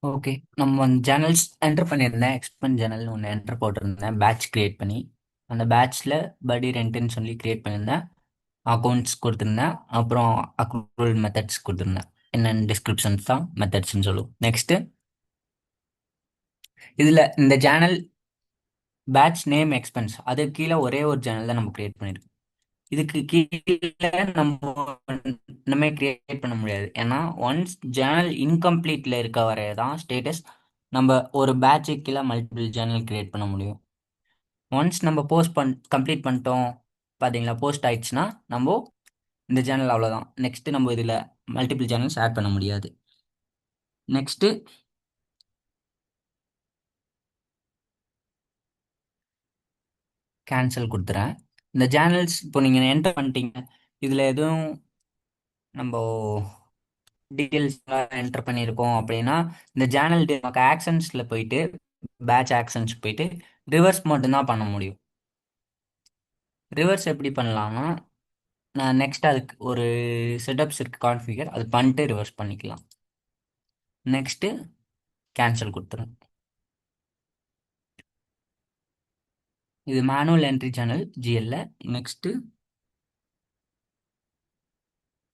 Okay. நம்ம channels enter பண்ணியிருந்தேன். Expend சேனல்னு ஒன்று என்டர் போட்டிருந்தேன் பேட்ச் கிரியேட் பண்ணி. அந்த பேட்ச்சில் படி ரெண்ட்டுன்னு சொல்லி கிரியேட் பண்ணியிருந்தேன். அக்கௌண்ட்ஸ் கொடுத்துருந்தேன். அப்புறம் அக்ரூவல் மெத்தட்ஸ் கொடுத்துருந்தேன். என்னென்ன டிஸ்கிரிப்ஷன்ஸ் தான் மெத்தட்ஸ்னு சொல்லுவோம். நெக்ஸ்ட்டு இதில் இந்த சேனல் பேட்ச் நேம் எக்ஸ்பென்ஸ் அது கீழே ஒரே ஒரு சேனல் தான் நம்ம கிரியேட் பண்ணியிருக்கோம். இதுக்கு கீழே நம்ம கிரியேட் பண்ண முடியாது. ஏன்னா ஒன்ஸ் சேனல் இன்கம்ப்ளீட்ல இருக்க வரைய தான் ஸ்டேட்டஸ் நம்ம ஒரு பேட்சுக்கு கீழே மல்டிபிள் சேனல் கிரியேட் பண்ண முடியும். ஒன்ஸ் நம்ம கம்ப்ளீட் பண்ணிட்டோம் பார்த்தீங்களா, போஸ்ட் ஆயிடுச்சுன்னா நம்ம இந்த சேனல் அவ்வளோதான். நெக்ஸ்ட் நம்ம இதில் மல்டிபிள் சேனல்ஸ் ஆட் பண்ண முடியாது. நெக்ஸ்ட்டு கேன்சல் கொடுத்துறேன். இந்த சேனல்ஸ் இப்போ நீங்கள் என்டர் பண்ணிட்டீங்க. இதில் எதுவும் நம்ம டீட்டெயில்ஸ் என்டர் பண்ணியிருக்கோம் அப்படின்னா இந்த சேனல் நமக்கு ஆக்ஷன்ஸில் போயிட்டு பேட்ச் ஆக்ஷன்ஸ் போயிட்டு ரிவர்ஸ் மட்டும்தான் பண்ண முடியும். ரிவர்ஸ் எப்படி பண்ணலாம்னா நான் நெக்ஸ்ட் அதுக்கு ஒரு செட்டப்ஸ் இருக்கு, கான்ஃபிகர் அது பண்ணிட்டு ரிவர்ஸ் பண்ணிக்கலாம். நெக்ஸ்ட்டு கேன்சல் கொடுத்துரும். இது மேனுவல் என்ட்ரி சேனல் ஜிஎல்ல. நெக்ஸ்ட்டு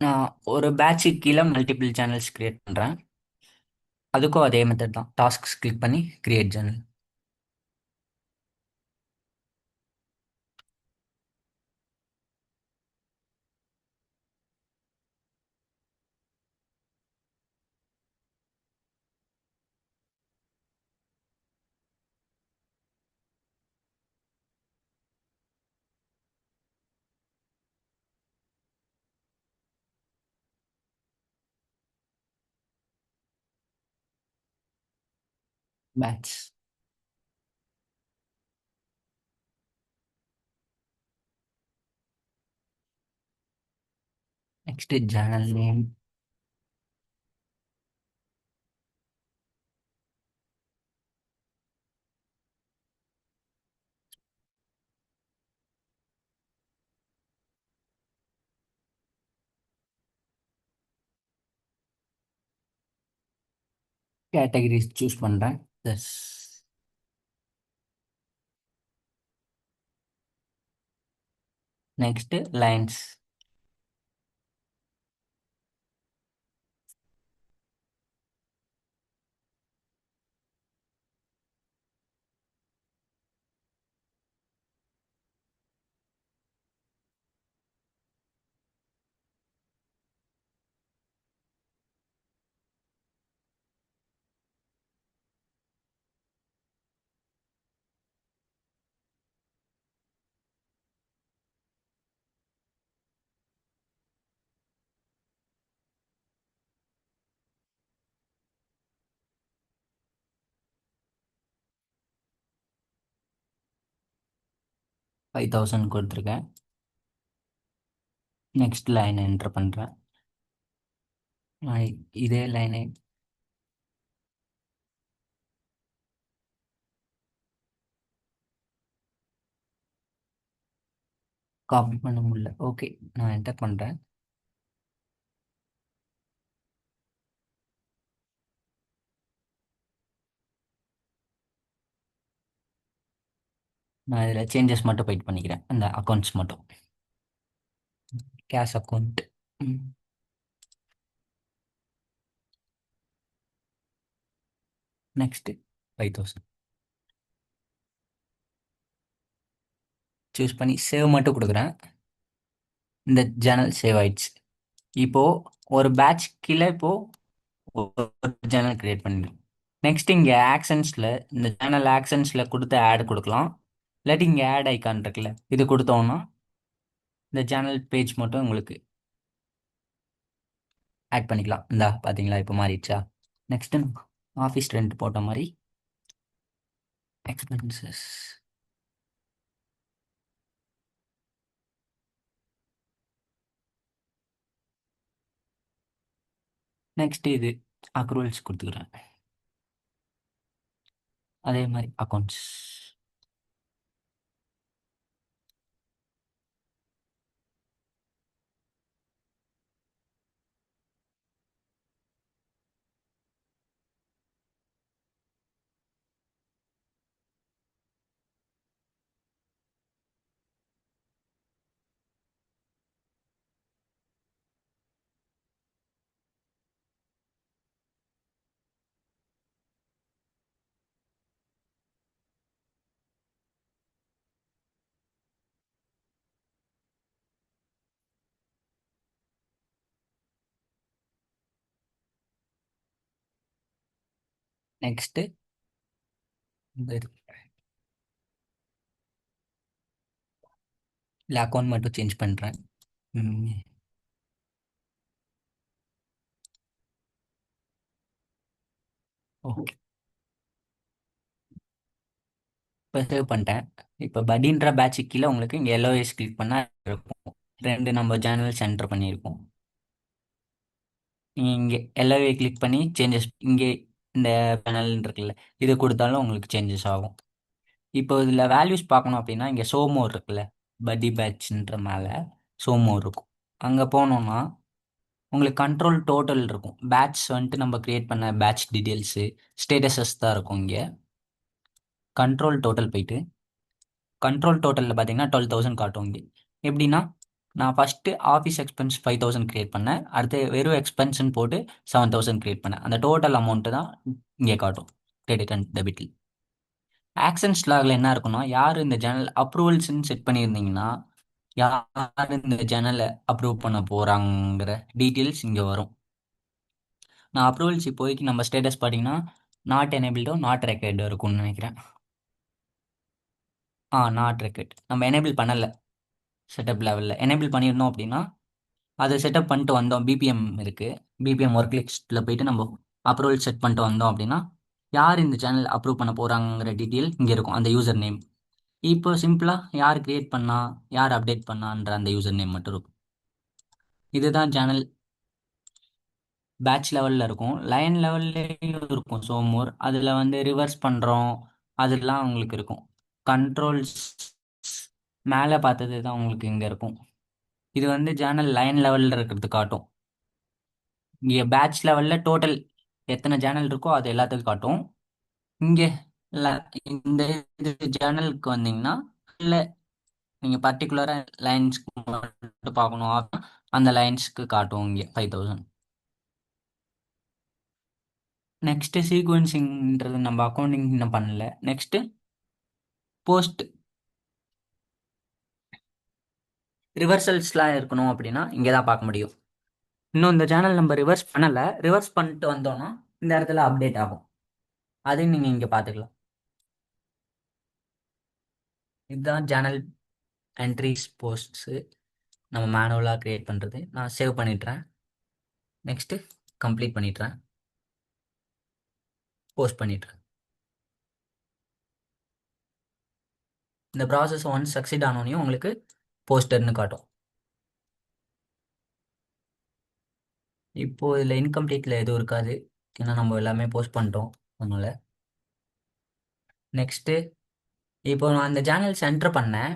நான் ஒரு பேட்சுக்கு கீழே மல்டிபிள் சேனல்ஸ் கிரியேட் பண்ணுறேன். அதுக்கும் அதே மெத்தட் தான். டாஸ்க்ஸ் கிளிக் பண்ணி create channel. Batch next channel name categories choose பண்ணுறேன். Plus next lines. Five thousand கொடுத்துருக்கேன். நெக்ஸ்ட் லைன் என்டர் பண்ணுறேன். நான் இதே லைனை காப்பி பண்ண முடியல. ஓகே, நான் என்டர் பண்ணுறேன். நான் இதில் சேஞ்சஸ் மட்டும் போயிட்டு பண்ணிக்கிறேன். அந்த அக்கௌண்ட்ஸ் மட்டும். Cash account. நெக்ஸ்ட்டு 5000 சூஸ் பண்ணி சேவ் மட்டும் கொடுக்குறேன். இந்த சேனல் சேவ் ஆயிடுச்சு. இப்போ ஒரு பேட்ச் கீழே இப்போ ஒரு சேனல் கிரியேட் பண்ணிடுறேன். நெக்ஸ்ட் இங்கே ஆக்ஷன்ஸில் இந்த சேனல் ஆக்ஷன்ஸில் கொடுத்து ஆட் கொடுக்கலாம். இல்லாட்டி இங்கே ஆட் ஐக்கான் இருக்குல்ல, இது கொடுத்தோம்னா இந்த சேனல் பேஜ் மட்டும் உங்களுக்கு ஆட் பண்ணிக்கலாம். இந்தா பார்த்தீங்களா, இப்போ மாறிடுச்சா. நெக்ஸ்ட் ஆஃபீஸ் ரெண்ட் போட்ட மாதிரி எக்ஸ்பென்சஸ். நெக்ஸ்ட் இது அக்ரூவல்ஸ் கொடுத்துக்கிறேன். அதே மாதிரி அக்கௌண்ட்ஸ். நெக்ஸ்ட்டு இந்த இது இல்லை அக்கௌண்ட் மட்டும் சேஞ்ச் பண்ணுறேன். ஓகே, இப்போ சேவ் பண்ணிட்டேன். இப்போ படின்ற பேட்சுக்கு கீழே உங்களுக்கு இங்கே எல்ஓஎஸ் கிளிக் பண்ணால் இருக்கும். ரெண்டு நம்ம சேனல் சென்டர் பண்ணியிருக்கோம். நீங்கள் இங்கே எல்ஓஏ கிளிக் பண்ணி சேஞ்சஸ் இங்கே இந்த பேனல் இருக்குல்ல, இது கொடுத்தாலும் உங்களுக்கு சேஞ்சஸ் ஆகும். இப்போ இதில் வேல்யூஸ் பார்க்கணும் அப்படின்னா இங்கே சோமோர் இருக்குல்ல, படி பேட்ச்ன்ற மேலே சோமோர் இருக்கும். அங்கே போனோம்னா உங்களுக்கு கண்ட்ரோல் டோட்டல் இருக்கும். பேட்ச் வந்துட்டு நம்ம கிரியேட் பண்ண பேட்ச் டீட்டெயில்ஸு ஸ்டேட்டஸஸ் தான் இருக்கும். இங்கே கண்ட்ரோல் டோட்டல் போயிட்டு கண்ட்ரோல் டோட்டலில் பார்த்தீங்கன்னா 12,000 காட்டும். இங்கே எப்படின்னா நான் ஃபஸ்ட்டு ஆஃபீஸ் எக்ஸ்பென்ஸ் 5,000 கிரியேட் பண்ணேன். அடுத்து வெறும் எக்ஸ்பென்ஸ்ன்னு போட்டு 7,000 கிரியேட் பண்ணேன். அந்த டோட்டல் அமௌண்ட்டு தான் இங்கே காட்டும் கிரெடிட் அண்ட் டெபிட்டில். ஆக்ஷன்ஸ் லாகில் என்ன இருக்குன்னா, யார் இந்த ஜேர்னல் அப்ரூவல்ஸ்ன்னு செட் பண்ணியிருந்தீங்கன்னா யார் இந்த ஜேர்னலை அப்ரூவ் பண்ண போகிறாங்கிற டீட்டெயில்ஸ் இங்கே வரும். நான் அப்ரூவல்ஸ் இப்போதைக்கு நம்ம ஸ்டேட்டஸ் பார்த்தீங்கன்னா நாட் எனேபிள்டோ நாட் ரெக்கார்டு இருக்கும்னு நினைக்கிறேன். நாட் ரெக்கார்ட் நம்ம எனேபிள் பண்ணலை. செட்டப் லெவலில் எனேபிள் பண்ணியிருந்தோம் அப்படின்னா அதை செட்டப் பண்ணிட்டு வந்தோம். பிபிஎம் இருக்குது, பிபிஎம் ஒர்க் லிஸ்ட்டில் போயிட்டு நம்ம அப்ரூவல் செட் பண்ணிட்டு வந்தோம் அப்படின்னா யார் இந்த சேனல் அப்ரூவ் பண்ண போகிறாங்கிற டீட்டெயில் இங்கே இருக்கும். அந்த யூசர் நேம் இப்போ சிம்பிளாக யார் கிரியேட் பண்ணா யார் அப்டேட் பண்ணான்ற அந்த யூசர் நேம் மட்டும் இருக்கும். இதுதான் சேனல் பேட்ச் லெவலில் இருக்கும். லைன் லெவல்லையும் இருக்கும் சோமோர். அதில் வந்து ரிவர்ஸ் பண்ணுறோம் அதெல்லாம் உங்களுக்கு இருக்கும். கண்ட்ரோல்ஸ் மேலே பார்த்தது தான் உங்களுக்கு இங்கே இருக்கும். இது வந்து சேனல் லைன் லெவலில் இருக்கிறது காட்டும். இங்கே பேட்ச் லெவலில் டோட்டல் எத்தனை சேனல் இருக்கோ அது எல்லாத்துக்கும் காட்டும். இங்கே இந்த இது சேனலுக்கு வந்தீங்கன்னா இல்லை நீங்கள் பர்டிகுலராக லைன்ஸ்க்கு மட்டும் பார்க்கணும் அந்த லைன்ஸ்க்கு காட்டும் இங்கே 5,000. நெக்ஸ்ட்டு சீக்வன்சிங்ன்றது நம்ம அக்கௌண்டிங் இன்னும் பண்ணல. நெக்ஸ்ட்டு போஸ்ட் ரிவர்சல்ஸ்லாம் இருக்கணும் அப்படின்னா இங்கே தான் பார்க்க முடியும். இன்னும் இந்த சேனல் நம்ம ரிவர்ஸ் பண்ணலை. ரிவர்ஸ் பண்ணிட்டு வந்தோம்னா இந்த இடத்துல அப்டேட் ஆகும். அதையும் நீங்கள் இங்கே பார்த்துக்கலாம். இதுதான் சேனல் என்ட்ரிஸ் போஸ்ட்ஸு நம்ம மேனுவலாக க்ரியேட் பண்ணுறது. நான் சேவ் பண்ணிட்டுறேன். நெக்ஸ்ட்டு கம்ப்ளீட் பண்ணிட்டுறேன். போஸ்ட் பண்ணிட்டுறேன். இந்த ப்ராசஸ் ஒன்ஸ் சக்சீட் ஆனோனையும் உங்களுக்கு போஸ்டர்னு காட்டும். இப்போது இதில் இன்கம்ப்ளீட்டில் எதுவும் இருக்காது, ஏன்னா நம்ம எல்லாமே போஸ்ட் பண்ணிட்டோம். அதனால் நெக்ஸ்ட்டு இப்போ நான் அந்த சேனல் சென்டர் பண்ணேன்.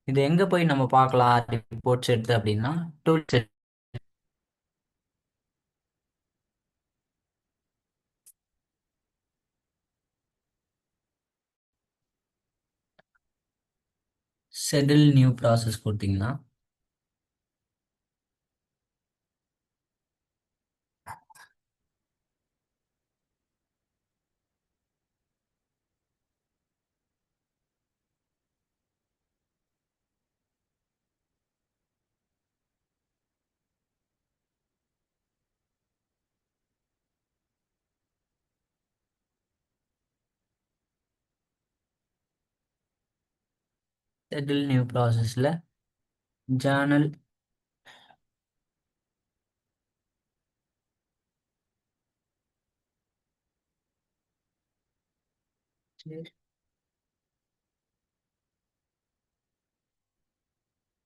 இது எங்கே போய் நம்ம பார்க்கலாம் ரிப்போர்ட்ஸ் எடுத்து அப்படின்னா டூல்ஸ் ஷெட்யூல் நியூ ப்ராசஸ் கொடுத்தீங்கன்னா ஷெட்யூல் நியூ ப்ராசஸில் ஜேர்னல்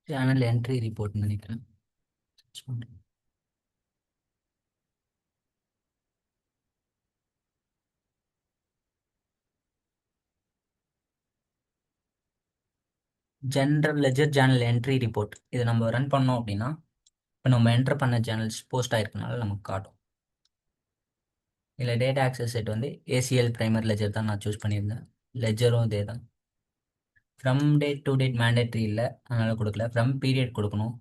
சேனல் என்ட்ரி ரிப்போர்ட்னு நினைக்கிறேன். General ledger channel entry report இதை நம்ம ரன் பண்ணோம் அப்படின்னா இப்போ நம்ம என்டர் பண்ண சேனல்ஸ் போஸ்ட் ஆயிருக்கனால நமக்கு காட்டும். இதில் டேட்டா ஆக்சஸ் செட் வந்து ஏசிஎல் பிரைமர் லெஜர் தான் நான் சூஸ் பண்ணியிருந்தேன். லெஜரும் இதே தான். From date to date mandatory இல்லை, அதனால் கொடுக்கல. ஃப்ரம் பீரியட் கொடுக்கணும்.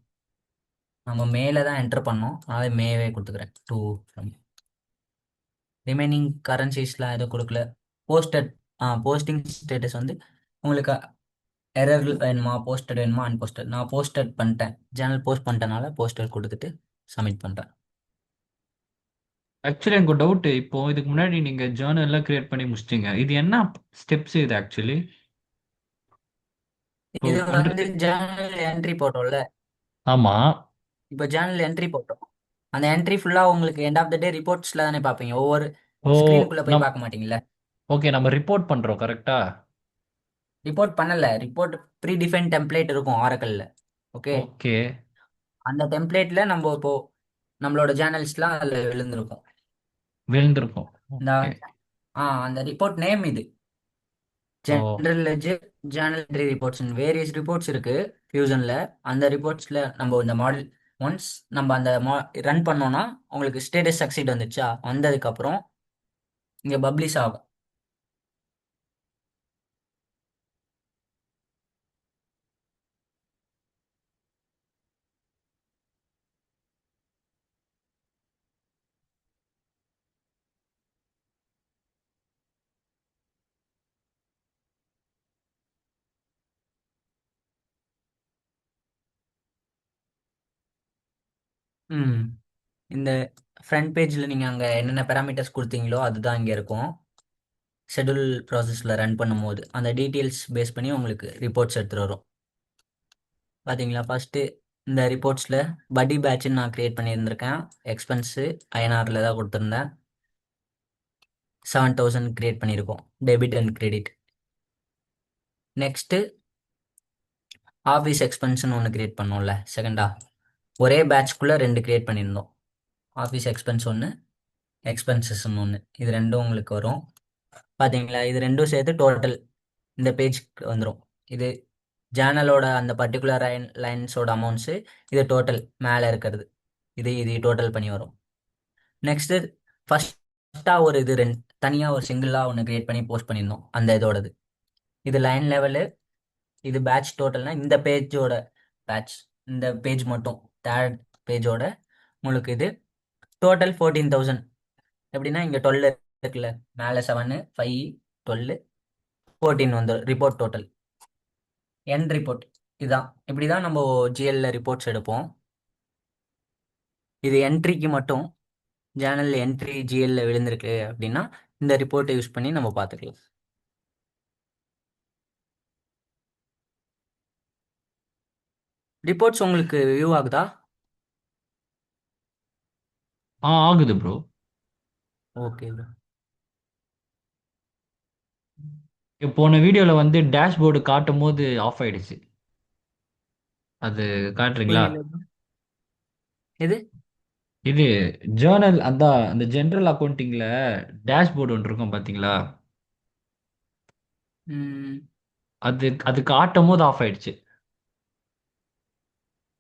நம்ம மேலே தான் என்டர் பண்ணோம், அதனால் மேவே கொடுத்துக்கிறேன். டூ ஃப்ரம் ரிமைனிங் கரன்சிஸ்லாம் எதுவும் கொடுக்கல. போஸ்டட் போஸ்டிங் ஸ்டேட்டஸ் வந்து உங்களுக்கு எரர் வேணுமா போஸ்டட் வேணுமா அன்போஸ்டட். நான் போஸ்டட் பண்ணிட்டேன், சேனல் போஸ்ட் பண்ணிட்டனால போஸ்டட் கொடுத்துட்டு சப்மிட் பண்ணுறேன். ஆக்சுவலி எனக்கு ஒரு டவுட். இப்போ இதுக்கு முன்னாடி நீங்க ஜேர்னல் எல்லாம் கிரியேட் பண்ணி முடிச்சிட்டீங்க. இது என்ன ஸ்டெப்ஸ் இது ஆக்சுவலி? இப்போ இது வந்து பண்றது. ஜேர்னல் என்ட்ரி போட்டோம்ல. ஆமா. இப்போ ஜேர்னல் என்ட்ரி போட்டோம். அந்த என்ட்ரி ஃபுல்லா உங்களுக்கு எண்ட் ஆஃப் த டே ரிப்போர்ட்ஸ்ல தானே பார்ப்பீங்க. ஒவ்வொரு ஓ. ஸ்க்ரீனுக்குள்ள போய் நம் பார்க்க மாட்டீங்கல்ல. ஓகே, நம்ம ரிப்போர்ட் பண்றோம் கரெக்டா? ரிப்போர்ட் பண்ணல, ரிப்போர்ட் ப்ரீ டிஃபைன் டெம்ப்ளேட் இருக்கும் ஆரக்கல்ல. ஓகே. ஓகே. அந்த டெம்ப்ளேட்ல நம்ம இப்போ நம்மளோட ஜேர்னல்ஸ்லாம் அதில் விழுந்திருக்கும். விழுந்திருக்கும். இந்த ஓகே. அந்த ரிப்போர்ட் நேம் இது. ஓ. General ledger, journal entry reports, various reports இருக்கு ஃபியூசன்ல. அந்த ரிப்போர்ட்ஸ்ல நம்ம இந்த மாடல் ஒன்ஸ் நம்ம அந்த ரன் பண்ணோம்னா உங்களுக்கு ஸ்டேட்டஸ் சக்சீட் வந்துச்சா, வந்ததுக்கு அப்புறம் இங்க பப்ளிஷ் ஆகும். ம் இந்த ஃப்ரண்ட் பேஜ்ல நீங்க அங்க என்னென்ன பேராமீட்டர்ஸ் கொடுத்தீங்களோ அதுதான் இங்க இருக்கும். ஷெட்யூல் ப்ராசஸ்ல ரன் பண்ணும்போது அந்த டீட்டெயில்ஸ் பேஸ் பண்ணி உங்களுக்கு ரிப்போர்ட்ஸ் எடுத்துட்டு வரும். பாத்தீங்களா, ஃபர்ஸ்ட் இந்த ரிப்போர்ட்ஸ்ல படி பேட்ச்னு நான் கிரியேட் பண்ணியிருந்திருக்கேன். எக்ஸ்பென்ஸு ஐஎன்ஆர்ல தான் கொடுத்துருந்தேன். 7000 கிரியேட் பண்ணியிருக்கோம், debit and credit. Next office எக்ஸ்பென்ஸ்னு ஒன்று கிரியேட் பண்ணோம்ல செகண்டா. ஒரே பேட்ச்க்குள்ள ரெண்டு கிரியேட் பண்ணியிருந்தோம். ஆஃபீஸ் எக்ஸ்பென்ஸ் ஒன்று, எக்ஸ்பென்சஸ்ன்னு ஒன்று. இது ரெண்டும் உங்களுக்கு வரும். பாத்தீங்களா, இது ரெண்டும் சேர்த்து டோட்டல் இந்த பேஜ்க்கு வந்துடும். இது ஜேர்னலோட அந்த பர்டிகுலர் லைன்ஸோட அமௌண்ட்ஸு. இது டோட்டல் மேலே இருக்கிறது. இது இது டோட்டல் பண்ணி வரும். நெக்ஸ்ட் ஃபர்ஸ்டா ஒரு இது ரெண்டு தனியாக ஒரு சிங்கிளாக ஒன்று கிரியேட் பண்ணி போஸ்ட் பண்ணியிருந்தோம் அந்த இதோடது. இது லைன் லெவலு. இது பேட்ச் டோட்டல்னா இந்த பேஜோட பேட்ச், இந்த பேஜ் மட்டும் தேர்ட் பேஜோட உங்களுக்கு இது டோட்டல் 14,000. எப்படின்னா இங்கே 12 இருக்குல்ல, மேலே 7, 5, 12, 14 வந்து ரிப்போர்ட் டோட்டல். என் ரிப்போர்ட் இதுதான். இப்படி தான் நம்ம ஜிஎல்ல ரிப்போர்ட்ஸ் எடுப்போம். இது என்ட்ரிக்கு மட்டும். ஜேர்னல் என்ட்ரி ஜிஎல்ல விழுந்திருக்கு அப்படின்னா இந்த ரிப்போர்ட்டை யூஸ் பண்ணி நம்ம பார்த்துக்கலாம். ரிப்போர்ட்ஸ் உங்களுக்கு வியூ ஆகுதா? ஆகுது ப்ரோ. Okay bro. போன வீடியோல வந்து டேஷ்போர்டு காட்டும் போது ஆஃப் ஆயிடுச்சு. அது காட்டுறீங்களா? புரியல bro. எது? இது ஜேர்னல் அதான் அந்த ஜெனரல் அக்கவுண்டிங்ல டேஷ்போர்டு ஒன்று இருக்கும் பாத்தீங்களா? ம், அது அது காட்டும் போது ஆஃப் ஆயிடுச்சு.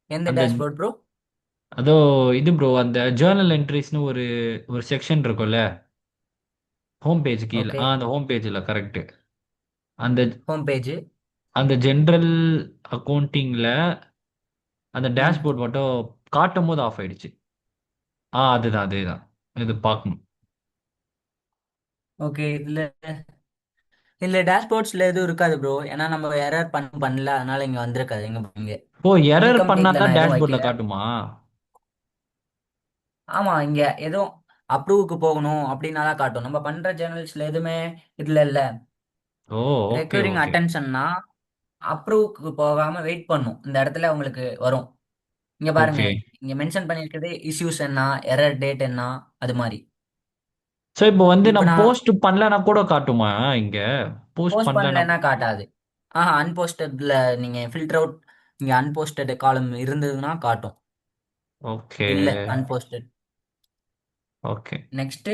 எந்த அந்த டேஷ்போர்ட் ப்ரோ? அதோ இது ப்ரோ, அந்த ஜேர்னல் என்ட்ரிஸ்னு ஒரு ஒரு செக்ஷன் இருக்கும்ல, ஹோம் பேஜ் கீழே. ஓகே. அந்த ஹோம் பேஜ்ல கரெக்ட். அந்த ஹோம் பேஜ். அந்த ஜெனரல் அக்கவுண்டிங்ல அந்த ம், டேஷ்போர்ட் மட்டும் காட்டும் போது ஆஃப் ஆயிடுச்சு. அதுதான் அதேதான். இது பார்க்கணும். ஓகே. இதுல இல்ல டேஷ்போர்ட்ஸ்ல எதுவும் இருக்காது ப்ரோ. ஏன்னா நம்ம எரர் பண்ணல, அதனால இங்க வந்திருக்காது. இங்க ஓ, எரர் இன்கம்ப்ளீட்ல பண்ணாதான் நான் எதுவும் டேஷ்போர்ட்ல வைக்கல. காட்டுமா? ஆமா, இங்க எதுவும் அப்ரூவுக்கு போகணும் அப்படின்னா தான் காட்டும். நம்ம பண்ற ஜேர்னல்ஸ்ல எதுவுமே இதுல இல்ல. ஓ. Okay recurring okay. அட்டென்ஷன்னா அப்ரூவுக்கு போகாம வெயிட் பண்ணும். இந்த இடத்துல உங்களுக்கு வரும். இங்க பாருங்க, ஓகே. இங்க மென்ஷன் பண்ணிருக்கிறது இஷ்யூஸ் என்ன, எரர் டேட் என்ன, அது மாதிரி. ஸோ இப்போ வந்து இப்போ நான் நான் போஸ்ட் பண்ணலனா கூட காட்டுமா இங்க? போஸ்ட் போஸ்ட் பண்ணலனா. பண்ணலைன்னா காட்டாது. அன்போஸ்டட்ல நீங்க ஃபில்டர் அவுட், இங்க அன்போஸ்டட் காலம் இருந்ததுன்னா காட்டும். ஓகே. இல்ல அன்போஸ்டட். ஓகே. நெக்ஸ்ட்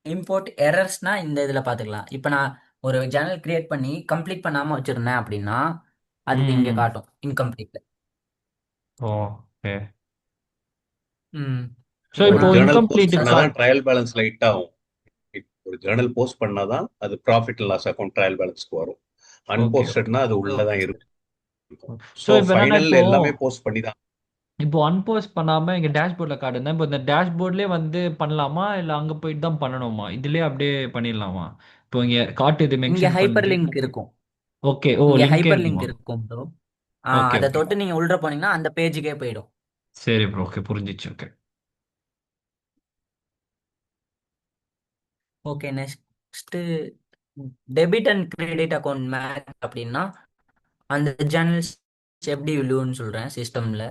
இம்போர்ட் எரர்ஸ்னா இந்த இதுல பாத்துக்கலாம். இப்போ நான் ஒரு சேனல் கிரியேட் பண்ணி கம்ப்ளீட் பண்ணாம வச்சிருந்தேன் அப்படின்னா அது இங்க ம். காட்டும் இன்கம்ப்ளீட்ல. ஓகே. ம் ஸோ இப்போ ஒரு இப்போ நான் ஜேர்னல் போஸ்ட் இன்கம்ப்ளீட் பண்ணாதான் காட். ட்ரையல் பேலன்ஸ் லைட் ஆகும். ஒரு ஜேர்னல் போஸ்ட் பண்ணாதான் அது profit and loss account trial பேலன்ஸ்க்கு வரும். ஓகே. அன்போஸ்டட்னா அது ஓகே. உள்ளதான் இருக்கும். ஸோ ஸோ இப்போ என்னன்னா ஃபைனல் இப்போ எல்லாமே போஸ்ட் பண்ணி தான். இப்போ அன்போஸ்ட் பண்ணாம இங்க டேஷ்போர்ட்ல காட்டுங்க. இப்போ இந்த டேஷ்போர்ட்லயே வந்து பண்ணலாமா இல்ல அங்க போயிட்டு தான் பண்ணணுமா? இதுலயே அப்படியே பண்ணிடலாமா? இப்போ இங்க காட்டுது, இங்க மென்ஷன் ஹைப்பர் பண்ணுது. லிங்க் இருக்கும். ஓகே. ஓ, இங்க லிங்க் ஹைப்பர் இருக்குமா? லிங்க் இருக்கும் ப்ரோ. ஓகே அதை ஓகே. தொட்டு நீங்க உள்ள போனீங்கன்னா அந்த பேஜுக்கே போயிடும். சரி ப்ரோ. ஓகே, புரிஞ்சிச்சு. Okay. Okay, next debit and credit account match அப்படின்னா அந்த சேனல்ஸ் எப்படி விழுவுன்னு சொல்கிறேன் சிஸ்டமில்.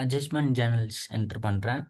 அட்ஜஸ்ட்மெண்ட் சேனல்ஸ் என்டர் பண்ணுறேன்.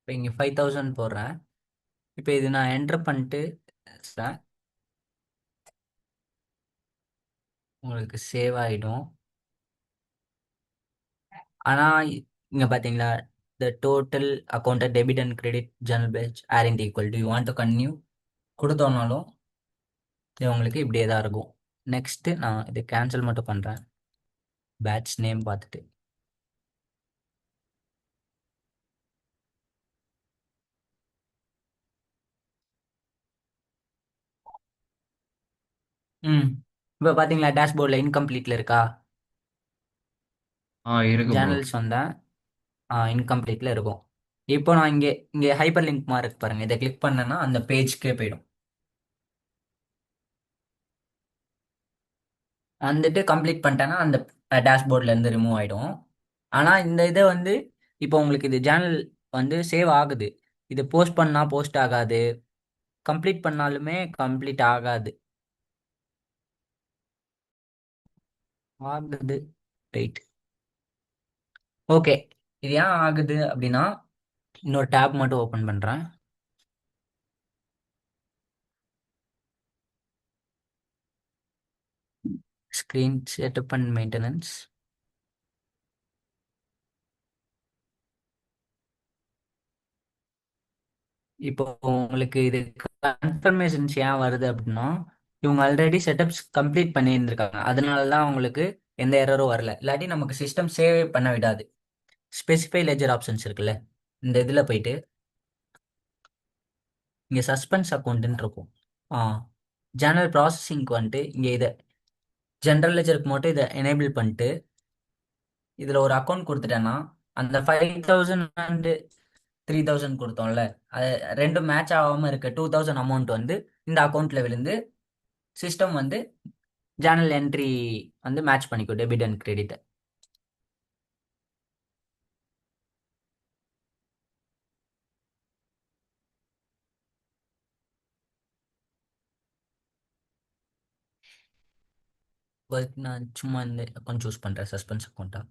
இப்போ இங்கே 5000 போடுறேன். இப்போ இது நான் என்டர் பண்ணிட்டு உங்களுக்கு சேவ் ஆகிடும். ஆனால் இங்கே பார்த்தீங்களா, the total account debit and credit general page aren't equal to you want to continue கொடுத்தோம்னாலும் இது உங்களுக்கு இப்படியே தான் இருக்கும். நெக்ஸ்ட்டு நான் இது கேன்சல் மட்டும் பண்ணுறேன் பேட்ச் நேம் பார்த்துட்டு. ம் இப்போ பார்த்தீங்களா டேஷ்போர்டில் இன்கம்ப்ளீட்டில் இருக்கா, இருக்கு ப்ரோ. சேனல்ஸ் வந்தால் இன்கம்ப்ளீட்டில் இருக்கும். இப்போ நான் இங்கே இங்கே ஹைப்பர் லிங்க் மாதிரி இருக்கு பாருங்கள், இதை கிளிக் பண்ணேன்னா அந்த பேஜ்க்கே போயிடும். வந்துட்டு கம்ப்ளீட் பண்ணிட்டேன்னா அந்த டேஷ்போர்ட்லேருந்து ரிமூவ் ஆகிடும். ஆனால் இந்த இதை வந்து இப்போ உங்களுக்கு இது சேனல் வந்து சேவ் ஆகுது. இது போஸ்ட் பண்ணால் போஸ்ட் ஆகாது, கம்ப்ளீட் பண்ணாலுமே கம்ப்ளீட் ஆகாது. ஆகுது, ரைட். ஓகே, இது ஏன் ஆகுது அப்படின்னா இன்னொரு டேப் மட்டும் ஓப்பன் பண்ணுறேன். Screen setup and maintenance. இப்போ உங்களுக்கு இது கன்ஃபர்மேஷன்ஸ் ஏன் வருது அப்படின்னா இவங்க ஆல்ரெடி செட்டப்ஸ் கம்ப்ளீட் பண்ணியிருந்திருக்காங்க, அதனால தான் உங்களுக்கு எந்த எரரும் வரல. இல்லாட்டி நமக்கு சிஸ்டம் சேவ் பண்ண விடாது. ஸ்பெசிஃபை லெஜர் ஆப்ஷன்ஸ் இருக்குல்ல, இந்த இதில் போயிட்டு இங்கே சஸ்பென்ஸ் அக்கௌண்ட்டுன்னு இருக்கும். ஆ ஜேர்னல் ப்ராசஸிங்க்கு வந்துட்டு இங்கே இதை ஜென்ரல் லெஜருக்கு மட்டும் இதை எனேபிள் பண்ணிட்டு இதில் ஒரு அக்கௌண்ட் கொடுத்துட்டேன்னா அந்த 5000 அண்ட் 3000 கொடுத்தோம்ல, அது ரெண்டும் மேட்ச் ஆகாமல் இருக்க 2000 அமௌண்ட் வந்து இந்த அக்கௌண்ட்டில் விழுந்து சிஸ்டம் வந்து ஜேர்னல் என்ட்ரி வந்து மேட்ச் பண்ணிக்கும் டெபிட் அண்ட் கிரெடிட்டை. நான் சும்மா இந்த அக்கௌண்ட் சூஸ் பண்ணுறேன், சஸ்பென்ஸ் அக்கௌண்ட்டா.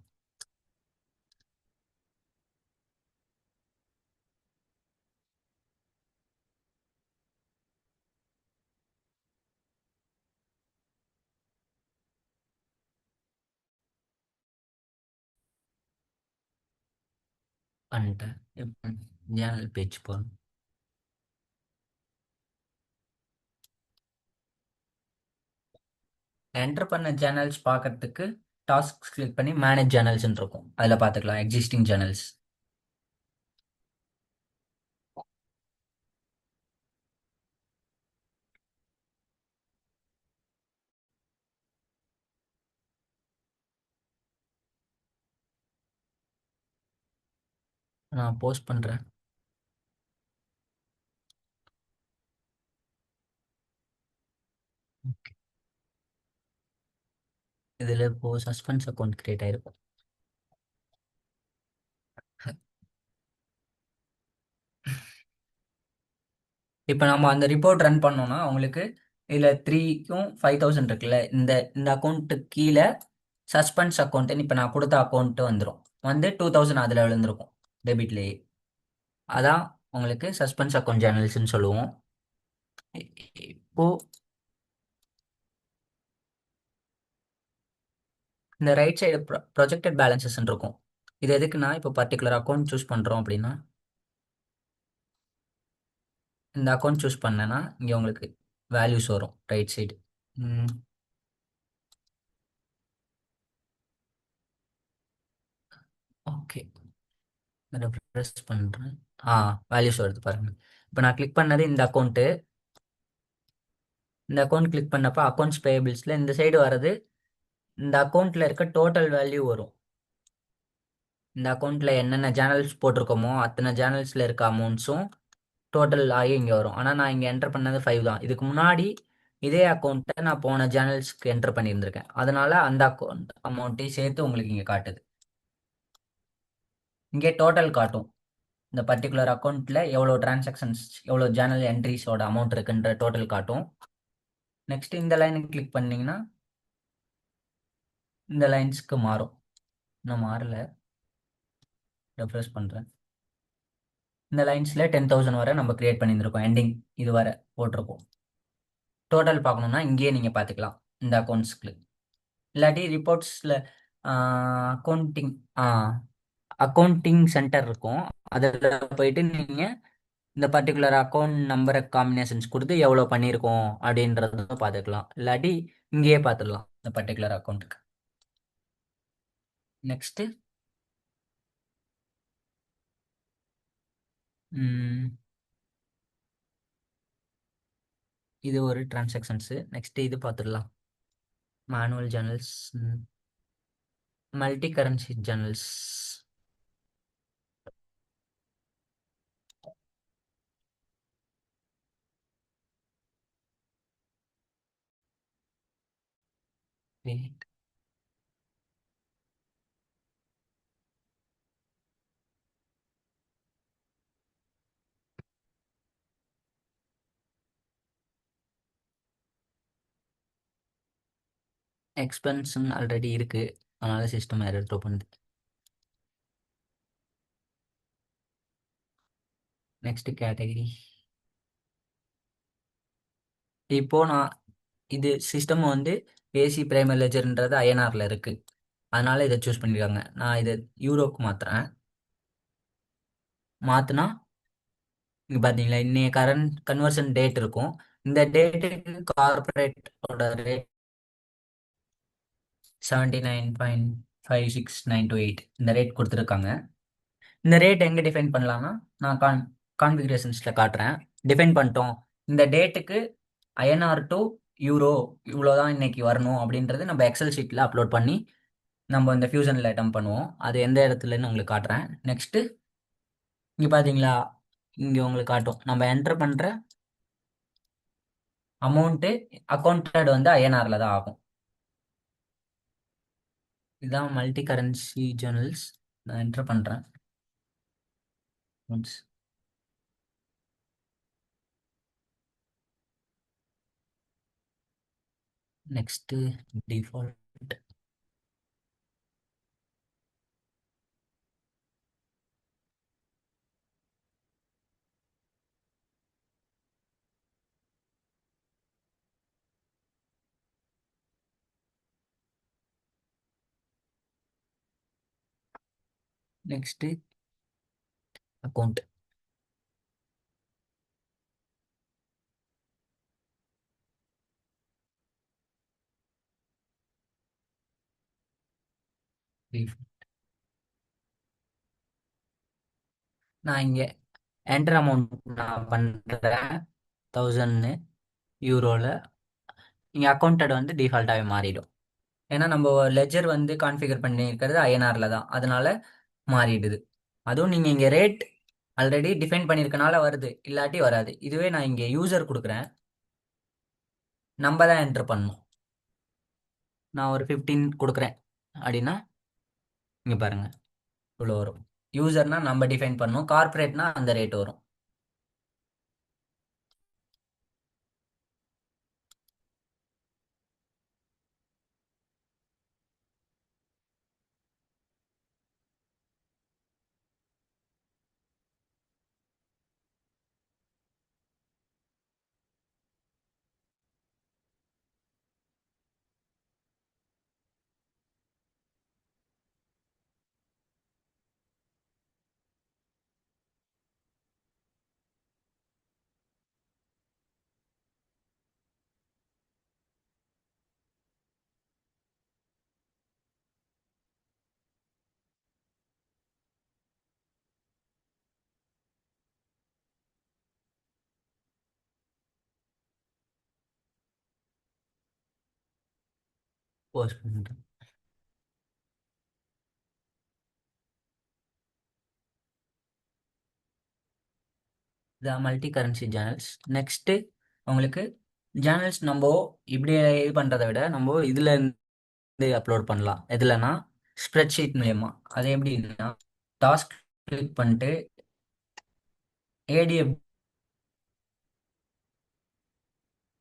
பண்ணிட்டேன். ஜேர்னல் பேஜ் போகணும். என்டர் பண்ண சேனல்ஸ் பார்க்கறதுக்கு டாஸ்க் கிளிக் பண்ணி மேனேஜ் சேனல்ஸ்ன்னு இருக்கும், அதில் பார்த்துக்கலாம் எக்ஸிஸ்டிங் சேனல்ஸ். நான் போஸ்ட் பண்ணுறேன். இதில் இப்போ சஸ்பென்ஸ் அக்கௌண்ட் கிரியேட் ஆயிருக்கும். இப்போ நம்ம அந்த ரிப்போர்ட் ரன் பண்ணோம்னா உங்களுக்கு இதில் 3க்கும் 5000 இருக்குல்ல, இந்த இந்த அக்கௌண்ட்டுக்கு கீழே சஸ்பென்ஸ் அக்கௌண்ட்டுன்னு இப்போ நான் கொடுத்த அக்கௌண்ட்டு வந்துடும். வந்து 2000 அதில் விழுந்திருக்கும் டெபிட்லேயே. அதான் உங்களுக்கு சஸ்பென்ஸ் அக்கௌண்ட் ஜேர்னல்ஸ்னு சொல்லுவோம். இப்போ இந்த ரைட் சைடு ப்ரொஜெக்டட் பேலன்சஸ் இருக்கும். இது எதுக்குன்னா, இப்போ பர்டிகுலர் அக்கௌண்ட் சூஸ் பண்ணுறோம் அப்படின்னா, இந்த அக்கௌண்ட் சூஸ் பண்ணேன்னா இங்கே உங்களுக்கு வேல்யூஸ் வரும் ரைட் சைடு. ஓகே, ரெஃப்ரெஷ் பண்ணுறேன். வேல்யூஸ் வருது பாருங்க. இப்போ நான் கிளிக் பண்ணது இந்த அக்கௌண்ட்டு. இந்த அக்கௌண்ட் கிளிக் பண்ணப்போ அக்கௌண்ட்ஸ் பேயபிள்ஸில் இந்த சைடு வர்றது இந்த அக்கௌண்ட்டில் இருக்க டோட்டல் வேல்யூ வரும். இந்த அக்கௌண்ட்டில் என்னென்ன சேனல்ஸ் போட்டிருக்கோமோ அத்தனை சேனல்ஸில் இருக்க அமௌண்ட்ஸும் டோட்டல் ஆகி இங்கே வரும். ஆனால் நான் இங்கே என்டர் பண்ணது 5 தான். இதுக்கு முன்னாடி இதே அக்கௌண்ட்டை நான் போன சேனல்ஸ்க்கு என்டர் பண்ணியிருந்திருக்கேன். அதனால அந்த அக்கௌண்ட் அமௌண்ட்டையும் சேர்த்து உங்களுக்கு இங்கே காட்டுது. இங்கே டோட்டல் காட்டும். இந்த பர்டிகுலர் அக்கௌண்ட்டில் எவ்வளோ டிரான்சாக்ஷன்ஸ், எவ்வளோ சேனல் என்ட்ரிஸோட அமௌண்ட் இருக்குன்ற டோட்டல் காட்டும். நெக்ஸ்ட் இந்த லைனுக்கு கிளிக் பண்ணிங்கன்னா இந்த லைன்ஸ்க்கு மாறும். இன்னும் மாறல, ரெஃப்ரெஷ் பண்ணுறேன். இந்த லைன்ஸில் 10,000 வரை நம்ம கிரியேட் பண்ணியிருந்திருக்கோம். எண்டிங் இது வரை போட்டிருக்கோம். டோட்டல் பார்க்கணுன்னா இங்கேயே நீங்கள் பார்த்துக்கலாம் இந்த அக்கௌண்ட்ஸ்க்கு. இல்லாட்டி ரிப்போர்ட்ஸில் அக்கௌண்டிங் அக்கௌண்டிங் சென்டர் இருக்கும். அதில் போயிட்டு நீங்கள் இந்த பர்டிகுலர் அக்கௌண்ட் நம்பரை காம்பினேஷன்ஸ் கொடுத்து எவ்வளோ பண்ணியிருக்கோம் அப்படின்றத பார்த்துக்கலாம். இல்லாட்டி இங்கேயே பார்த்துடலாம் இந்த பர்டிகுலர் அக்கௌண்ட்டுக்கு. நெக்ஸ்ட்டு இது ஒரு டிரான்சாக்ஷன்ஸு. நெக்ஸ்ட்டு இது பார்த்துடலாம். Manual journals, multi currency journals. எக்ஸ்பென்ஸ்ன்னு ஆல்ரெடி இருக்குது, அதனால் சிஸ்டம் எரர் த்ரோ பண்ணுது. Next category. இப்போ நான் இது சிஸ்டம் வந்து ஏசி பிரைமரி லெஜர்ன்றது ஐஎன்ஆரில் இருக்குது, அதனால் இதை சூஸ் பண்ணியிருக்காங்க. நான் இதை யூரோக்கு மாற்றுறேன். மாற்றினா இங்கே பார்த்தீங்களா இன்னைய கரண்ட் கன்வர்ஷன் டேட் இருக்கும். இந்த டேட்டுக்கு கார்பரேட்டோட ரேட் 79.56928 இந்த ரேட் கொடுத்துருக்காங்க. இந்த ரேட் எங்கே டிஃபைன் பண்ணலாம்னா, நான் கான்ஃபிகரேஷன்ஸில் காட்டுறேன். டிஃபைன் பண்ணிட்டோம், இந்த டேட்டுக்கு ஐஎன்ஆர் டு யூரோ இவ்வளோதான் இன்னைக்கு வரணும் அப்படின்றது நம்ம எக்ஸல் ஷீட்டில் அப்லோட் பண்ணி நம்ம இந்த ஃபியூஷனில் டம்ப் பண்ணுவோம். அது எந்த இடத்துலன்னு உங்களுக்கு காட்டுறேன். நெக்ஸ்ட்டு இங்கே பார்த்தீங்களா, இங்கே உங்களுக்கு காட்டும் நம்ம என்டர் பண்ணுற அமௌண்ட்டு அக்கௌண்டட் வந்து ஐஎன்ஆரில் தான் ஆகும். இதுதான் மல்டி கரன்சி ஜேர்னல்ஸ். நான் என்டர் பண்ணுறேன். Next default. Next account. நான் இங்கே என்டர் அமௌண்ட் நான் பண்ணுறேன் 1000 யூரோவில். இங்கே அக்கௌண்டட் வந்து டிஃபால்ட்டாகவே மாறிடும். ஏன்னா நம்ம லெஜர் வந்து கான்ஃபிகர் பண்ணியிருக்கிறது ஐஎன்ஆரில் தான், அதனால மாறிடுது. அதுவும் நீங்கள் இங்கே ரேட் ஆல்ரெடி டிஃபைன் பண்ணியிருக்கனால வருது, இல்லாட்டி வராது. இதுவே நான் இங்கே யூசர் கொடுக்குறேன், நம்ம தான் என்டர் பண்ணணும். நான் ஒரு 15 கொடுக்குறேன் அப்படின்னா இங்கே பாருங்கள் இவ்வளோ வரும். யூசர்னா நம்ம டிஃபைன் பண்ணணும், கார்பரேட்னா அந்த ரேட் வரும். போஸ்ட் பண்ணிட்டேன். இந்த மல்டி கரன்சி சேனல்ஸ். நெக்ஸ்ட்டு உங்களுக்கு சேனல்ஸ் நம்ம இப்படி இது பண்ணுறதை விட நம்ம இதில் இருந்து அப்லோட் பண்ணலாம். எதுலனா ஸ்ப்ரெட்ஷீட் மூலயமா. அது எப்படின்னா டாஸ்க் கிளிக் பண்ணிட்டு ஏடிஎஃப்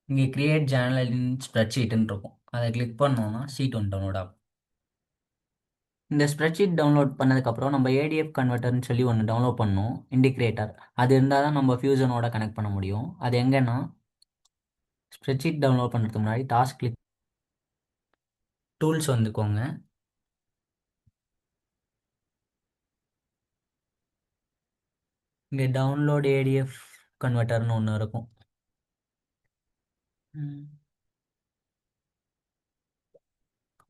இங்கே கிரியேட் சேனல் இன் ஸ்ப்ரெட்ஷீட்னு இருக்கும். அதை கிளிக் பண்ணோம்னா ஷீட் ஒன்று டவுன்லோட் ஆகும். இந்த ஸ்ப்ரெட்ஷீட் டவுன்லோட் பண்ணதுக்கப்புறம் நம்ம ஏடிஎஃப் கன்வெர்ட்டர்னு சொல்லி ஒன்று டவுன்லோட் பண்ணோம், இண்டிகேட்டர். அது இருந்தால் தான் நம்ம ஃபியூசனோட கனெக்ட் பண்ண முடியும். அது எங்கன்னா ஸ்ப்ரெட்ஷீட் டவுன்லோட் பண்ணுறதுக்கு முன்னாடி டாஸ்க் கிளிக் டூல்ஸ் வந்துக்கோங்க. இங்கே டவுன்லோட் ஏடிஎஃப் கன்வெர்ட்டர்னு ஒன்று இருக்கும்.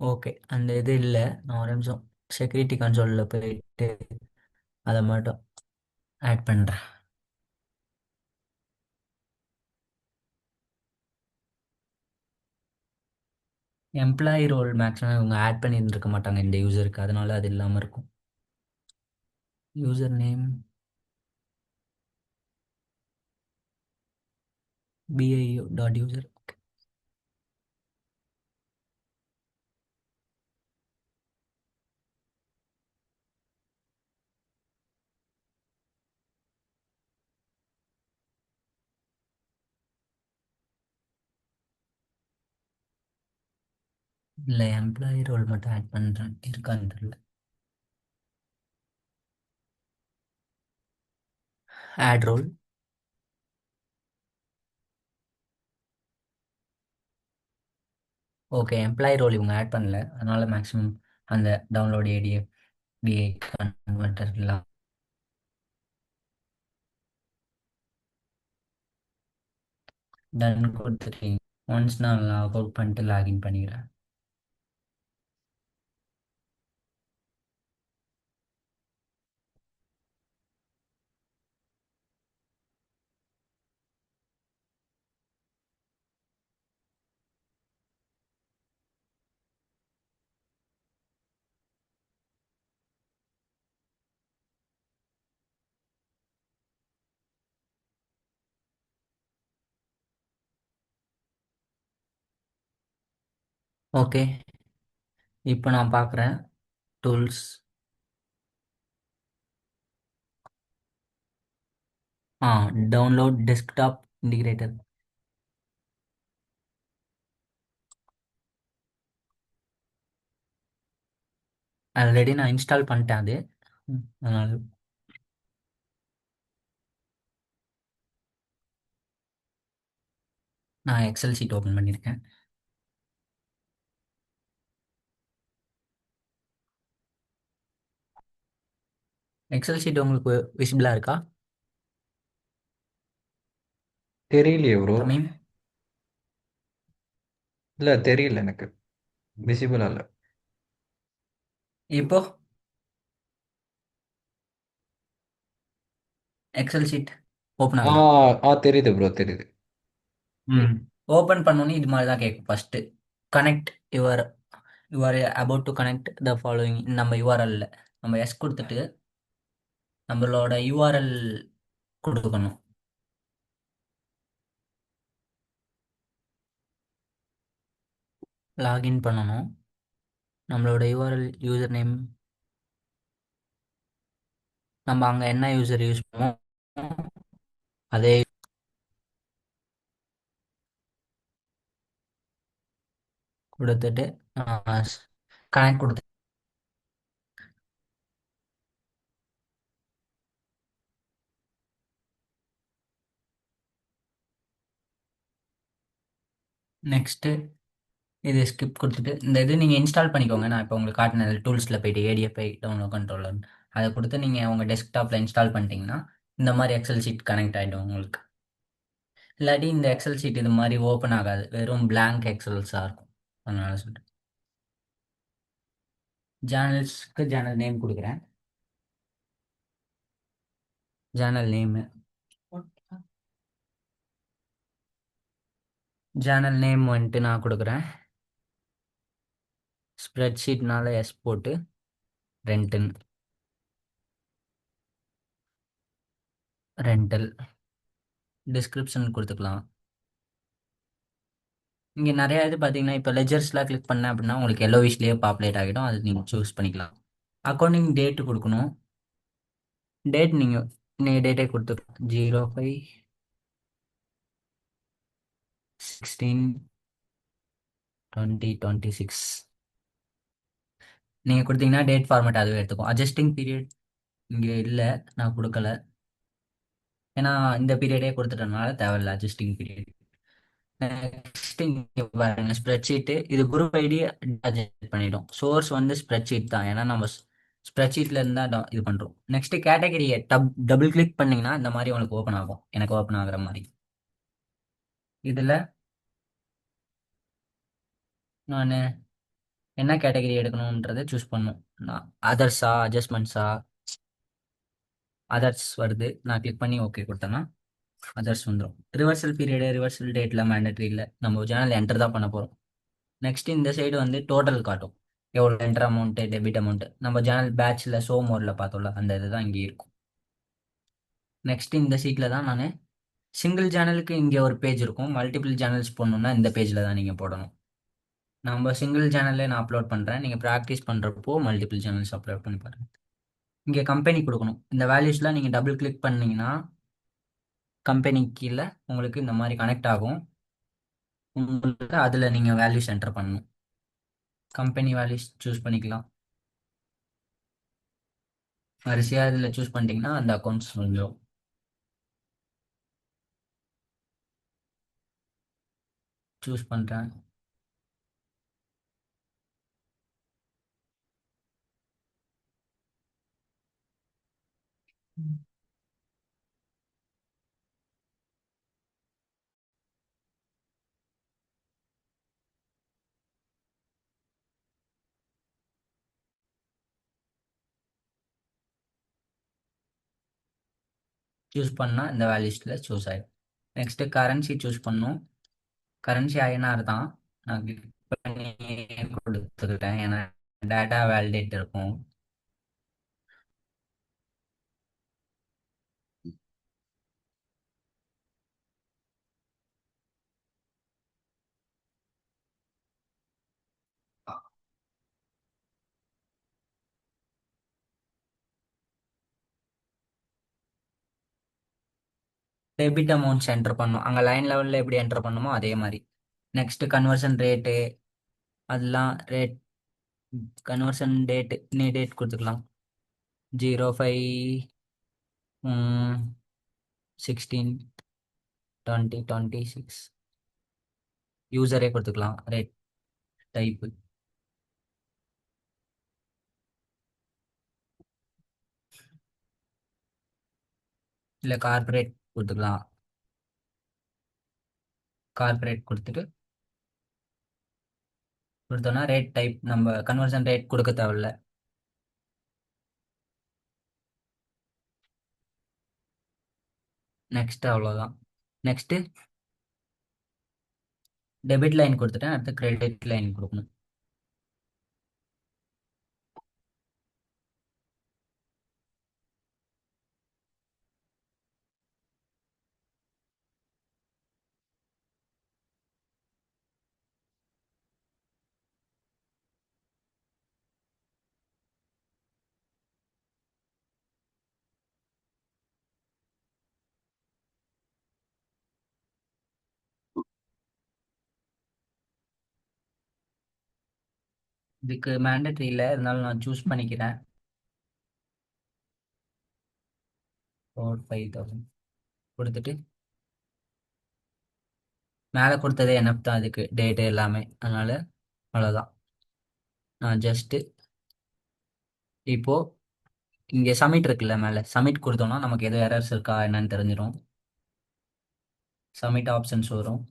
ஓகே, அந்த இது இல்லை. நான் ஒரு நிமிஷம் செக்யூரிட்டி கன்சோலில் போயிட்டு அதை மட்டும் ஆட் பண்ணுறேன். எம்ப்ளாயி ரோல் மேக்ஸிமம் இவங்க ஆட் பண்ணியிருந்துருக்க மாட்டாங்க இந்த யூசருக்கு, அதனால அது இல்லாமல் இருக்கும். User name biu.user. இல்லை, எம்ப்ளாயி ரோல் மட்டும் ஆட் பண்ணுறேன், இருக்கான்னு தெரியல. Add role. Okay, employee role இவங்க ஆட் பண்ணல, அதனால மேக்ஸிமம் அந்த டவுன்லோட் ஏடிஎஃப் பிஐ கன்வெர்ட்டர்லாம் டன் கொடுத்துருக்கீங்க. ஒன்ஸ் நான் லாக் அவுட் பண்ணிட்டு லாகின் பண்ணிக்கிறேன். ஓகே, இப்போ நான் பார்க்குறேன் டூல்ஸ். ஆ, டவுன்லோட் டெஸ்க்டாப் இன்டிகிரேட்டர். ஆல்ரெடி நான் இன்ஸ்டால் பண்ணிட்டேன் அது. அதனால நான் எக்ஸல் சீட் ஓப்பன் பண்ணியிருக்கேன். எக்ஸல் சீட் உங்களுக்கு விசிபிளாக இருக்கா தெரியலையே ப்ரோ. தமீம்? இல்லை தெரியல எனக்கு. விசிபிளா இல்லை. இப்போ எக்ஸல் சீட் ஓப்பன் ஆ ஆகுதா? தெரியுது ப்ரோ, தெரியுது. ம். ஓப்பன் பண்ணோன்னே இது மாதிரி தான் கேட்கும். First connect your your about to connect the following. நம்ம யூஆர்எல்ல நம்ம எஸ் கொடுத்துட்டு நம்மளோட யூஆர்எல் கொடுக்கணும். லாகின் பண்ணணும். நம்மளோட யூஆர்எல் யூசர் நேம் நம்ம அங்கே என்ன யூசர் யூஸ் பண்ணுவோம் அதே கொடுத்துட்டு கனெக்ட் கொடுத்து நெக்ஸ்ட்டு இது ஸ்கிப் கொடுத்துட்டு இந்த இது நீங்கள் இன்ஸ்டால் பண்ணிக்கோங்க. நான் இப்போ உங்களுக்கு காட்டினது டூல்ஸில் போயிட்டு ஏடிஎஃப்ஐ டவுன்லோட் கண்ட்ரோலர் அதை கொடுத்து நீங்கள் உங்கள் டெஸ்க்டாப்பில் இன்ஸ்டால் பண்ணிட்டீங்கன்னா இந்த மாதிரி எக்ஸல் ஷீட் கனெக்ட் ஆகிடும் உங்களுக்கு. இல்லாட்டி இந்த எக்ஸல் ஷீட் இது மாதிரி ஓப்பன் ஆகாது, வெறும் blank எக்ஸல்ஸாக இருக்கும். அதனால சொல்கிறேன். சேனல்ஸ்க்கு சேனல் நேம் கொடுக்குறேன். சேனல் நேமு சேனல் நேம் வந்துட்டு நான் கொடுக்குறேன் ஸ்ப்ரெட்ஷீட்னால எஸ் போட்டு ரெண்ட்டுன்னு ரெண்டல் டிஸ்கிரிப்ஷன் கொடுத்துக்கலாம். இங்கே நிறைய இது பார்த்தீங்கன்னா இப்போ லெஜர்ஸ்லாம் கிளிக் பண்ணேன் அப்படின்னா உங்களுக்கு எல்லோவிஷ்லேயே பாப்புலேட் ஆகிடும். அது நீங்கள் சூஸ் பண்ணிக்கலாம். அக்கௌண்டிங் டேட்டு கொடுக்கணும். டேட் நீங்கள் டேட்டே கொடுத்துக்கலாம். 05/16/2026 நீங்கள் கொடுத்தீங்கன்னா டேட் ஃபார்மேட் அதுவே எடுத்துக்கும். அட்ஜஸ்டிங் பீரியட் இங்கே இல்லை, நான் கொடுக்கல. ஏன்னா இந்த பீரியடே கொடுத்துட்டனால தேவையில்ல அட்ஜஸ்டிங் பீரியட். நெக்ஸ்ட் இங்கே பாருங்க ஸ்ப்ரெட்ஷீட்டு. இது குரூப் ஐடி அட்ஜஸ்ட் பண்ணிடும். சோர்ஸ் வந்து ஸ்ப்ரெட்ஷீட் தான், ஏன்னா நம்ம ஸ்ப்ரெட்ஷீட்ல இருந்தா இது பண்றோம். நெக்ஸ்ட் கேட்டகரியை டபுள் கிளிக் பண்ணீங்கன்னா இந்த மாதிரி உங்களுக்கு ஓப்பன் ஆகும். எனக்கு ஓப்பன் ஆகுற மாதிரி. இதுல நான் என்ன கேட்டகரி எடுக்கணுன்றதை சூஸ் பண்ணும். நான் அதர்ஸா அட்ஜஸ்ட்மெண்ட்ஸா அதர்ஸ் வருது. நான் கிளிக் பண்ணி ஓகே கொடுத்தேன்னா அதர்ஸ் வந்துடும். ரிவர்சல் பீரியடு ரிவர்சல் டேட்லாம் மேண்டட்ரி இல்லை, நம்ம சேனல் என்டர் தான் பண்ண போகிறோம். நெக்ஸ்ட் இந்த சைடு வந்து டோட்டல் காட்டும், எவ்வளோ என்டர் அமௌண்ட்டு டெபிட் அமௌண்ட்டு. நம்ம சேனல் பேட்சில் ஷோ மோடில் பார்த்தோம்ல அந்த இது தான் இங்கே இருக்கும். நெக்ஸ்ட் இந்த சீட்டில் தான் நான் சிங்கிள் சேனலுக்கு இங்கே ஒரு பேஜ் இருக்கும். மல்டிபிள் சேனல்ஸ் போடணுன்னா இந்த பேஜில் தான் நீங்கள் போடணும். நம்ம சிங்கிள் சேனல்லே நான் அப்லோட் பண்ணுறேன். நீங்கள் ப்ராக்டிஸ் பண்ணுறப்போ மல்டிபிள் சேனல்ஸ் அப்லோட் பண்ணி பாருங்கள். இங்கே கம்பெனி கொடுக்கணும். இந்த வேல்யூஸ்லாம் நீங்கள் டபுள் கிளிக் பண்ணீங்கன்னா கம்பெனி கீழே உங்களுக்கு இந்த மாதிரி கனெக்ட் ஆகும். உங்களுக்கு அதில் நீங்கள் வேல்யூஸ் என்டர் பண்ணணும். கம்பெனி வேல்யூஸ் சூஸ் பண்ணிக்கலாம். வரிசையாக இதில் சூஸ் பண்ணிட்டீங்கன்னா அந்த அக்கௌண்ட்ஸ் வந்துடும். சூஸ் பண்ணுறேன். சூஸ் பண்ணால் இந்த வேல்யூஸில் சூஸ் ஆகிடும். நெக்ஸ்ட்டு கரன்சி சூஸ் பண்ணணும். கரன்சி ஐஎன்ஆர் தான். நான் கிளிக் பண்ணி கொடுத்துக்கிட்டேன், ஏன்னா டேட்டா வேலிடேட் இருக்கும். டெபிட் அமௌண்ட்ஸ் என்டர் பண்ணணும். அங்கே லைன் லெவலில் எப்படி என்டர் பண்ணுமோ அதே மாதிரி. நெக்ஸ்ட்டு கன்வர்ஷன் ரேட்டு, அதெல்லாம் ரேட் கன்வர்ஷன் டேட்டு நீ டேட் கொடுத்துக்கலாம். 05/16/2026 யூசரே கொடுத்துக்கலாம். ரேட் டைப்பு இல்லை கார்பரேட் கொடுத்துக்கலாம். கார்பரேட் கொடுத்தோன்னா ரேட் டைப் நம்ம கன்வர்ஷன் ரேட் கொடுக்க தேவையில்ல. நெக்ஸ்ட் அவ்வளோதான். நெக்ஸ்ட்டு டெபிட் லைன் கொடுத்துட்டேன். அடுத்து கிரெடிட் லைன் கொடுக்கணும். இதுக்கு மேண்டட்ரி இல்லை, இருந்தாலும் நான் சூஸ் பண்ணிக்கிறேன். 5,000 கொடுத்துட்டு மேலே கொடுத்ததே எனப் தான், அதுக்கு டேட்டு எல்லாமே. அதனால அவ்வளோதான். நான் ஜஸ்ட்டு இப்போ இங்கே சப்மிட் இருக்குல்ல, மேலே சப்மிட் கொடுத்தோம்னா நமக்கு எதுவும் எரர்ஸ் இருக்கா என்னன்னு தெரிஞ்சிடும். சப்மிட் ஆப்ஷன்ஸ் வரும்.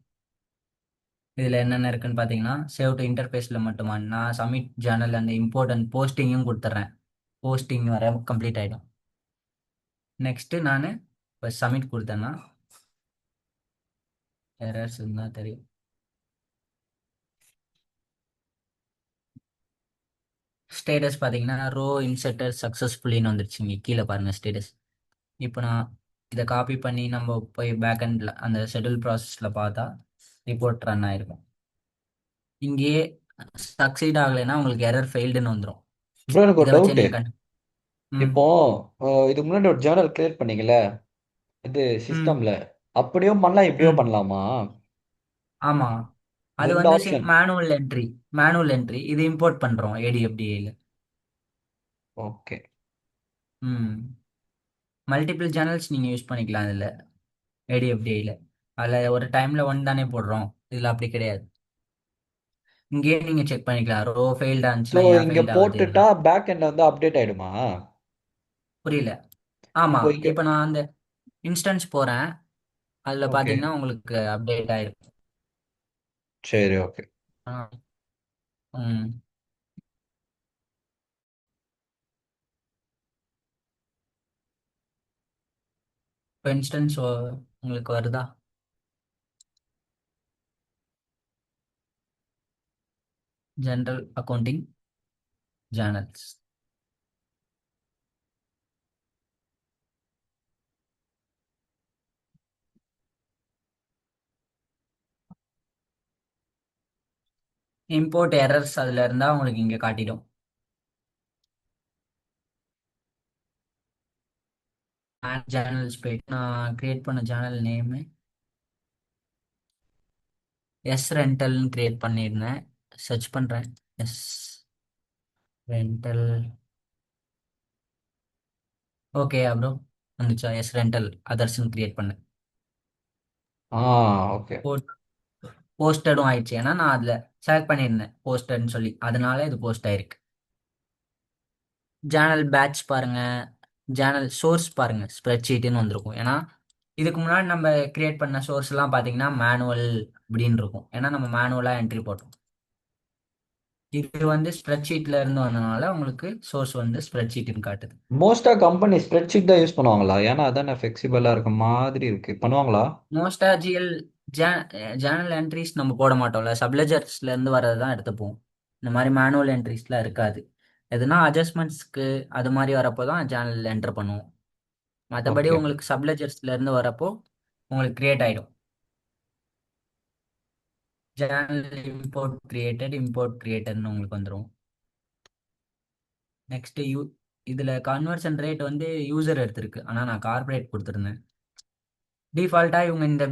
இதில் என்னென்ன இருக்குன்னு பார்த்தீங்கன்னா சேவ் டு இன்டர்ஃபேஸில் மட்டுமா. நான் சப்மிட் ஜேர்னல் அந்த இம்பார்ட்டன்ட் போஸ்டிங்கும் கொடுத்துட்றேன். போஸ்டிங் வர கம்ப்ளீட் ஆகிடும். நெக்ஸ்ட்டு நான் இப்போ சப்மிட் கொடுத்தேன்னா எரர்ஸ் இருந்தால் தெரியும். ஸ்டேட்டஸ் பார்த்தீங்கன்னா ரோ இன்சர்ட்டர் சக்ஸஸ்ஃபுல்லின்னு வந்துருச்சு. இங்கே கீழே பாருங்க ஸ்டேட்டஸ். இப்போ நான் இதை காப்பி பண்ணி நம்ம போய் பேக்எண்டில் அந்த ஷெட்யூல் ப்ராசஸில் பார்த்தா ரிப்போர்ட் ரன் ஆயிருக்கும். இங்கேயே சக்சீட் ஆகலைன்னா உங்களுக்கு எரர் ஃபெயில்டுன்னு வந்துடும். ப்ரோ எனக்கு இதை ஒரு வச்சு டவுட்டு. நீங்கள் ம் இப்போ இதுக்கு முன்னாடி ஒரு ஜேர்னல் கிரியேட் பண்ணீங்கல்ல இது ம் சிஸ்டம்ல, அப்படியும் பண்ணலாம் இப்படியோ ம் பண்ணலாமா? ஆமாம். அது ரெண்டு வந்து ஆப்ஷன். மேனுவல் என்ட்ரி இது இம்போர்ட் பண்ணுறோம் ஏடிஎஃப்டிஏல. ஓகே. ம் மல்டிபிள் சேனல்ஸ் நீங்கள் யூஸ் பண்ணிக்கலாம் இதில் ஏடிஎஃப்டிஐயில். அதில் ஒரு டைமில் ஒன் தானே போடுறோம், இதில் அப்படி கிடையாது. இங்கேயே நீங்கள் செக் பண்ணிக்கலாம் ரோ ஃபெயில்டாக ஸோ இருந்துச்சுன்னா ஏன் இங்க ஃபெயில்ட் ஆகுதுன்னு. போட்டுட்டா பேக் எண்ட்ல வந்து அப்டேட் ஆயிடுமா? புரியல. இப்போ ஆமாம், இங்க. இப்போ நான் அந்த இன்ஸ்டன்ஸ் போகிறேன், அதில் ஓகே. பார்த்தீங்கன்னா உங்களுக்கு அப்டேட் ஆயிருக்கும். சரி, ஓகே. ஆ, ம் இப்போ இன்ஸ்டன்ஸ் உங்களுக்கு வருதா? General accounting journals. Import errors அதில் இருந்தால் உங்களுக்கு இங்கே காட்டிடும். ஆட் சேனல்ஸ் போயிட்டு நான் கிரியேட் பண்ண சேனல் நேமு எஸ் ரெண்டல்னு கிரியேட் பண்ணியிருந்தேன். சர்ச் பண்ணுறேன். S rental. ஓகே ப்ரோ, வந்துச்சா? எஸ் ரெண்டல் அதர்ஸ்னு கிரியேட் பண்ணேன். ஆ, ஓகே. போஸ்டடும் ஆயிடுச்சு, ஏன்னா நான் அதில் செலக்ட் பண்ணியிருந்தேன் போஸ்டட்னு சொல்லி, அதனால இது போஸ்ட் ஆயிருக்கு. ஜேர்னல் பேட்ச் பாருங்க, ஜேர்னல் சோர்ஸ் பாருங்க, ஸ்ப்ரெட்ஷீட்டுன்னு வந்திருக்கும். ஏன்னா இதுக்கு முன்னாடி நம்ம கிரியேட் பண்ண சோர்ஸ்லாம் பார்த்தீங்கன்னா மேனுவல் அப்படின்னு இருக்கும், ஏன்னா நம்ம மேனுவலாக என்ட்ரி போட்டோம். இது வந்து ஸ்ப்ரெட்ஷீட்ல இருந்து வந்தனால உங்களுக்கு சோர்ஸ் வந்து ஸ்ப்ரெட்ஷீட்னு காட்டுது. மோஸ்டா கம்பெனி ஸ்ப்ரெட்ஷீட் தான் யூஸ் பண்ணுவாங்களா? ஏன்னா அதானே ஃபிளெக்சிபிளா இருக்க மாதிரி இருக்கு. பண்ணுவாங்களா? மோஸ்டா ஜேர்னல் என்ட்ரிஸ் நம்ம போட மாட்டோம்ல, சப்லெஜர்ஸ்ல இருந்து வர்றது தான் எடுத்துப்போம். இந்த மாதிரி மேனுவல் என்ட்ரிஸ்லாம் இருக்காது. எதுனா அட்ஜஸ்ட்மெண்ட்ஸ்க்கு அது மாதிரி வரப்போ தான் ஜேர்னல் என்டர் பண்ணுவோம். மற்றபடி ஓகே. உங்களுக்கு சப்லெஜர்ஸ்ல இருந்து வரப்போ உங்களுக்கு கிரியேட் ஆகிடும். ஜேர்னல் இம்போர்ட் கிரியேட்டட்னு உங்களுக்கு வந்துடும். நெக்ஸ்ட் இதில் கன்வர்ஷன் ரேட் வந்து யூசர் எடுத்திருக்கு, ஆனால் நான் கார்பரேட் கொடுத்துருந்தேன். டிஃபால்ட்டாக இவங்க இந்த